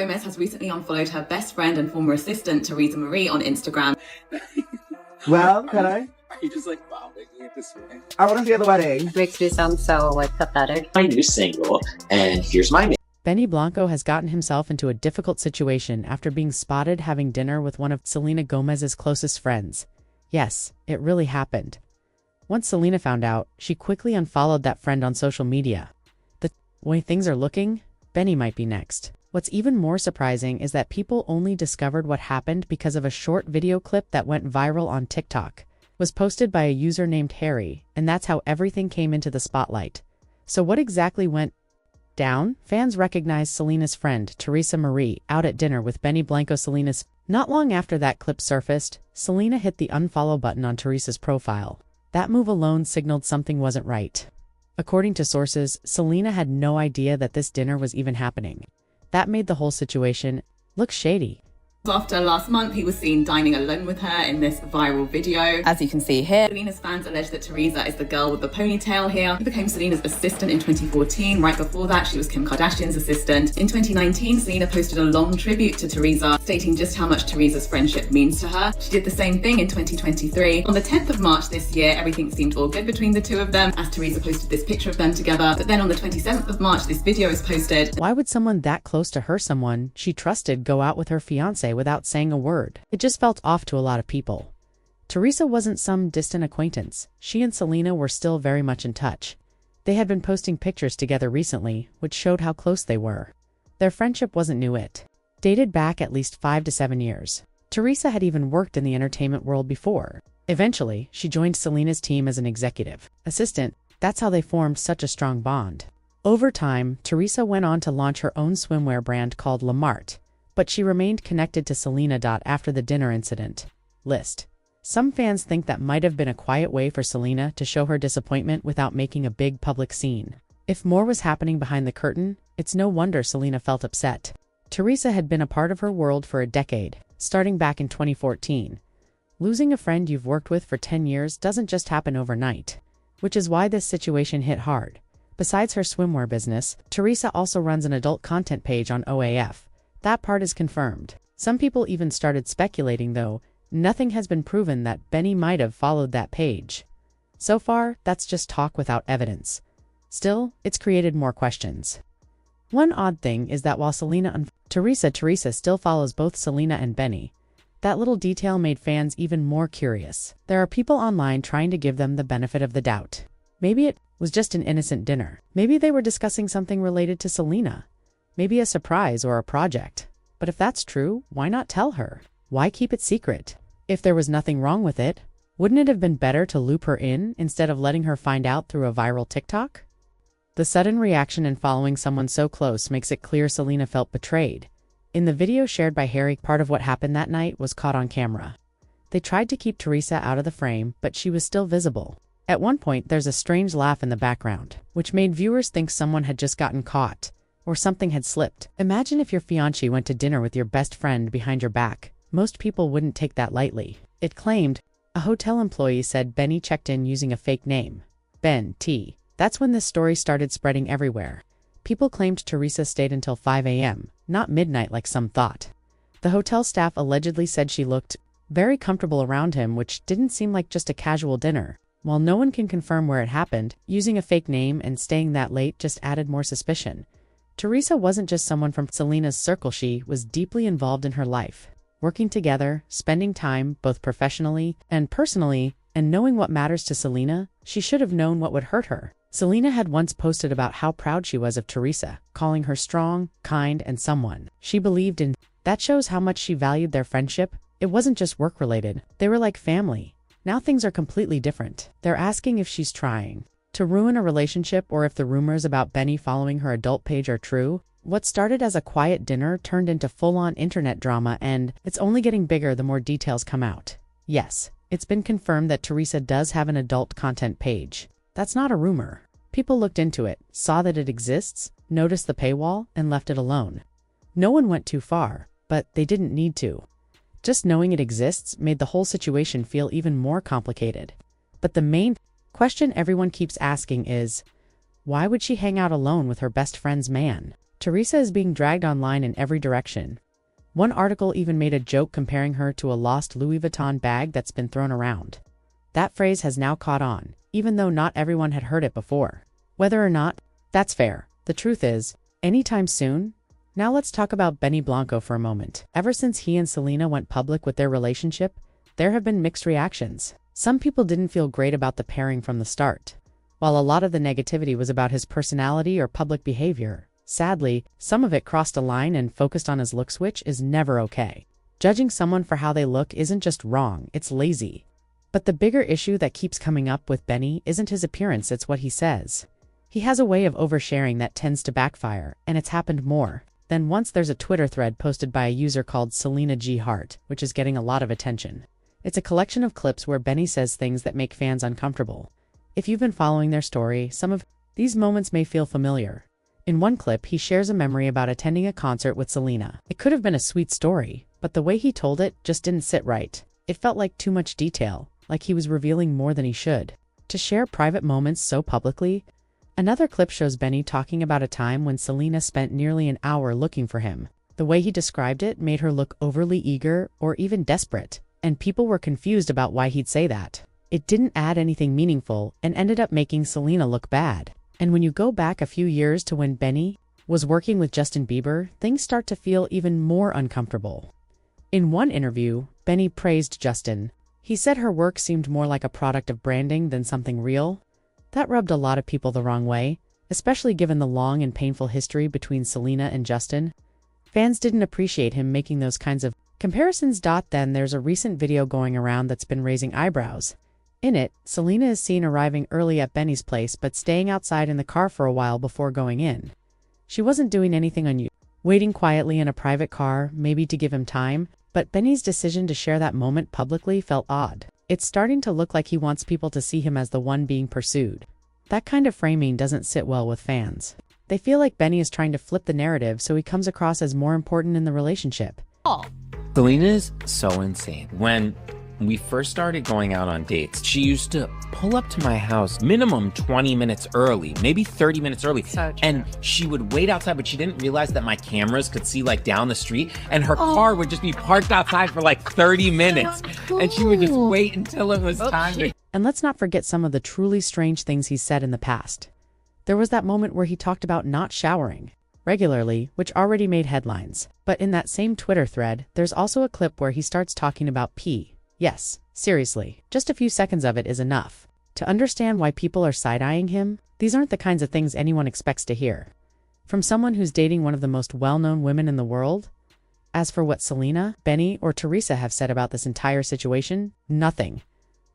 Gomez has recently unfollowed her best friend and former assistant, Teresa Marie, on Instagram. Well, can I? Are you just like, wow, making it this way? I want to see the wedding. Makes me sound so, pathetic. My new single, and here's my name. Blanco has gotten himself into a difficult situation after being spotted having dinner with one of Selena Gomez's closest friends. Yes, it really happened. Once Selena found out, she quickly unfollowed that friend on social media. The way things are looking, Benny might be next. What's even more surprising is that people only discovered what happened because of a short video clip that went viral on TikTok. It was posted by a user named Harry, and that's how everything came into the spotlight. So what exactly went down? Fans recognized Selena's friend, Teresa Marie, out at dinner with Blanco. Not long after that clip surfaced, Selena hit the unfollow button on Teresa's profile. That move alone signaled something wasn't right. According to sources, Selena had no idea that this dinner was even happening. That made the whole situation look shady. After last month, he was seen dining alone with her in this viral video. As you can see here, Selena's fans allege that Teresa is the girl with the ponytail here. She became Selena's assistant in 2014. Right before that, she was Kim Kardashian's assistant. In 2019, Selena posted a long tribute to Teresa, stating just how much Teresa's friendship means to her. She did the same thing in 2023. On the 10th of March this year, everything seemed all good between the two of them, as Teresa posted this picture of them together. But then on the 27th of March, this video is posted. Why would someone that close to her, someone she trusted, go out with her fiancé without saying a word? It just felt off to a lot of people. Teresa wasn't some distant acquaintance. She and Selena were still very much in touch. They had been posting pictures together recently, which showed how close they were. Their friendship wasn't new, it dated back at least 5 to 7 years. Teresa had even worked in the entertainment world before. Eventually, she joined Selena's team as an executive assistant. That's how they formed such a strong bond. Over time, Teresa went on to launch her own swimwear brand called La Marte, but she remained connected to Selena. After the dinner incident. Some fans think that might have been a quiet way for Selena to show her disappointment without making a big public scene. If more was happening behind the curtain, it's no wonder Selena felt upset. Teresa had been a part of her world for a decade, starting back in 2014. Losing a friend you've worked with for 10 years doesn't just happen overnight, which is why this situation hit hard. Besides her swimwear business, Teresa also runs an adult content page on OAF. That part is confirmed. Some people even started speculating, though nothing has been proven, that Benny might have followed that page. So far, that's just talk without evidence. Still, it's created more questions. One odd thing is that while Selena and Teresa still follows both Selena and Benny. That little detail made fans even more curious. There are people online trying to give them the benefit of the doubt. Maybe it was just an innocent dinner. Maybe they were discussing something related to Selena. Maybe a surprise or a project. But if that's true, why not tell her? Why keep it secret? If there was nothing wrong with it, wouldn't it have been better to loop her in instead of letting her find out through a viral TikTok? The sudden reaction and following someone so close makes it clear Selena felt betrayed. In the video shared by Harry, part of what happened that night was caught on camera. They tried to keep Teresa out of the frame, but she was still visible. At one point, there's a strange laugh in the background, which made viewers think someone had just gotten caught, or something had slipped. Imagine if your fiancé went to dinner with your best friend behind your back. Most people wouldn't take that lightly. It claimed. A hotel employee said Benny checked in using a fake name, Ben T. That's when this story started spreading everywhere. People claimed Teresa stayed until 5 a.m., not midnight like some thought. The hotel staff allegedly said she looked very comfortable around him, which didn't seem like just a casual dinner. While no one can confirm where it happened, using a fake name and staying that late just added more suspicion. Teresa wasn't just someone from Selena's circle, she was deeply involved in her life. Working together, spending time both professionally and personally, and knowing what matters to Selena, she should have known what would hurt her. Selena had once posted about how proud she was of Teresa, calling her strong, kind, and someone she believed in. That shows how much she valued their friendship. It wasn't just work-related. They were like family. Now things are completely different. They're asking if she's trying to ruin a relationship or if the rumors about Benny following her adult page are true. What started as a quiet dinner turned into full-on internet drama, and it's only getting bigger the more details come out. Yes, it's been confirmed that Teresa does have an adult content page. That's not a rumor. People looked into it, saw that it exists, noticed the paywall, and left it alone. No one went too far, but they didn't need to. Just knowing it exists made the whole situation feel even more complicated. But the main question everyone keeps asking is, why would she hang out alone with her best friend's man? Teresa is being dragged online in every direction. One article even made a joke comparing her to a lost Louis Vuitton bag that's been thrown around. That phrase has now caught on, even though not everyone had heard it before. Whether or not, that's fair. The truth is, anytime soon. Now let's talk about Benny Blanco for a moment. Ever since he and Selena went public with their relationship, there have been mixed reactions. Some people didn't feel great about the pairing from the start, while a lot of the negativity was about his personality or public behavior. Sadly, some of it crossed a line and focused on his looks, which is never okay. Judging someone for how they look isn't just wrong, it's lazy. But the bigger issue that keeps coming up with Benny isn't his appearance, it's what he says. He has a way of oversharing that tends to backfire, and it's happened more than once. There's a Twitter thread posted by a user called Selena G. Hart, which is getting a lot of attention. It's a collection of clips where Benny says things that make fans uncomfortable. If you've been following their story, some of these moments may feel familiar. In one clip, he shares a memory about attending a concert with Selena. It could have been a sweet story, but the way he told it just didn't sit right. It felt like too much detail, like he was revealing more than he should. To share private moments so publicly. Another clip shows Benny talking about a time when Selena spent nearly an hour looking for him. The way he described it made her look overly eager or even desperate, and people were confused about why he'd say that. It didn't add anything meaningful and ended up making Selena look bad. And when you go back a few years to when Benny was working with Justin Bieber, things start to feel even more uncomfortable. In one interview, Benny praised Justin. He said her work seemed more like a product of branding than something real. That rubbed a lot of people the wrong way, especially given the long and painful history between Selena and Justin. Fans didn't appreciate him making those kinds of comparisons. Then there's a recent video going around that's been raising eyebrows. In it, Selena is seen arriving early at Benny's place but staying outside in the car for a while before going in. She wasn't doing anything unusual, waiting quietly in a private car, maybe to give him time, but Benny's decision to share that moment publicly felt odd. It's starting to look like he wants people to see him as the one being pursued. That kind of framing doesn't sit well with fans. They feel like Benny is trying to flip the narrative so he comes across as more important in the relationship. Selena is so insane. When we first started going out on dates, she used to pull up to my house minimum 20 minutes early, maybe 30 minutes early. So true. And she would wait outside, but she didn't realize that my cameras could see like down the street, and her car would just be parked outside for like 30 minutes. And she would just wait until it was time to... And let's not forget some of the truly strange things he's said in the past. There was that moment where he talked about not showering regularly, which already made headlines. But in that same Twitter thread, there's also a clip where he starts talking about pee. Yes, seriously, just a few seconds of it is enough. To understand why people are side-eyeing him, these aren't the kinds of things anyone expects to hear from someone who's dating one of the most well-known women in the world. As for what Selena, Benny, or Teresa have said about this entire situation, nothing.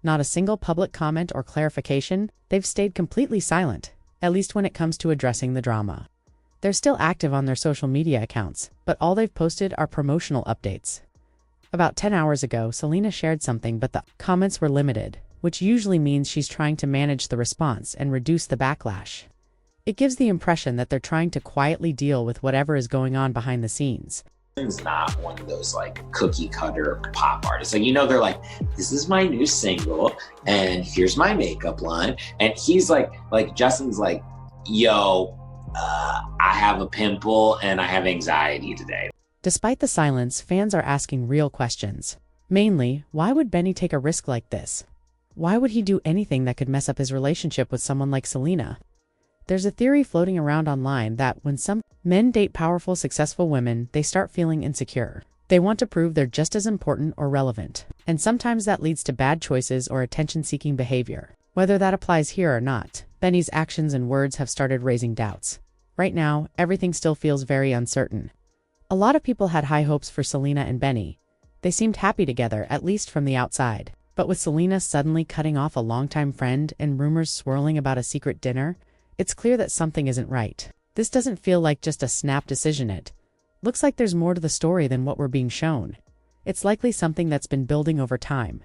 Not a single public comment or clarification. They've stayed completely silent, at least when it comes to addressing the drama. They're still active on their social media accounts, but all they've posted are promotional updates. About 10 hours ago, Selena shared something, but the comments were limited, which usually means she's trying to manage the response and reduce the backlash. It gives the impression that they're trying to quietly deal with whatever is going on behind the scenes. Justin's not one of those like cookie cutter pop artists. Like, you know, they're like, this is my new single and here's my makeup line. And he's like Justin's like, yo, I have a pimple and I have anxiety today. Despite the silence, fans are asking real questions. Mainly, why would Benny take a risk like this? Why would he do anything that could mess up his relationship with someone like Selena? There's a theory floating around online that when some men date powerful, successful women, they start feeling insecure. They want to prove they're just as important or relevant. And sometimes that leads to bad choices or attention-seeking behavior. Whether that applies here or not, Benny's actions and words have started raising doubts. Right now, everything still feels very uncertain. A lot of people had high hopes for Selena and Benny. They seemed happy together, at least from the outside. But with Selena suddenly cutting off a longtime friend and rumors swirling about a secret dinner, it's clear that something isn't right. This doesn't feel like just a snap decision. It looks like there's more to the story than what we're being shown. It's likely something that's been building over time.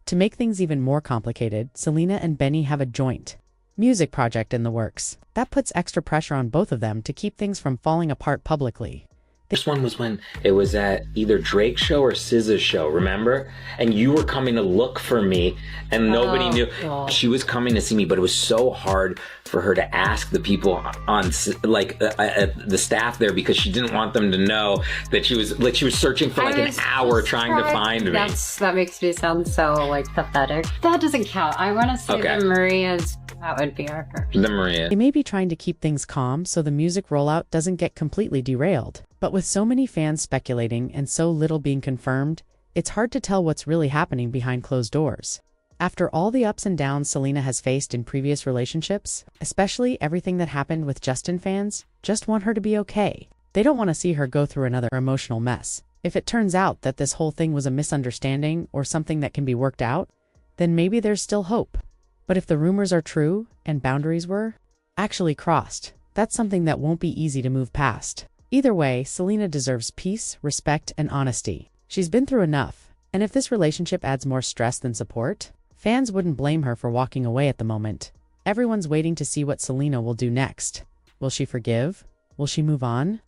To make things even more complicated, Selena and Benny have a joint music project in the works. That puts extra pressure on both of them to keep things from falling apart publicly. This one was when it was at either Drake's show or SZA's show, remember? And you were coming to look for me and nobody knew. God. She was coming to see me, but it was so hard for her to ask the people on the staff there because she didn't want them to know that she was searching for like an hour trying to find me. That makes me sound so like pathetic. That doesn't count. I want to say Okay. the Maria's, that would be our first. The Maria. They may be trying to keep things calm so the music rollout doesn't get completely derailed. But with so many fans speculating and so little being confirmed, it's hard to tell what's really happening behind closed doors. After all the ups and downs Selena has faced in previous relationships, especially everything that happened with Justin, fans just want her to be okay. They don't want to see her go through another emotional mess. If it turns out that this whole thing was a misunderstanding or something that can be worked out, then maybe there's still hope. But if the rumors are true and boundaries were actually crossed, that's something that won't be easy to move past. Either way, Selena deserves peace, respect, and honesty. She's been through enough, and if this relationship adds more stress than support, fans wouldn't blame her for walking away at the moment. Everyone's waiting to see what Selena will do next. Will she forgive? Will she move on?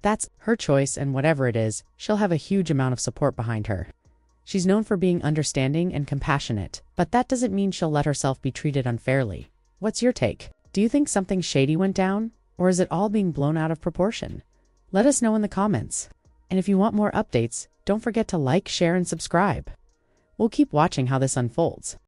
That's her choice, and whatever it is, she'll have a huge amount of support behind her. She's known for being understanding and compassionate, but that doesn't mean she'll let herself be treated unfairly. What's your take? Do you think something shady went down? Or is it all being blown out of proportion? Let us know in the comments. And if you want more updates, don't forget to like, share, and subscribe. We'll keep watching how this unfolds.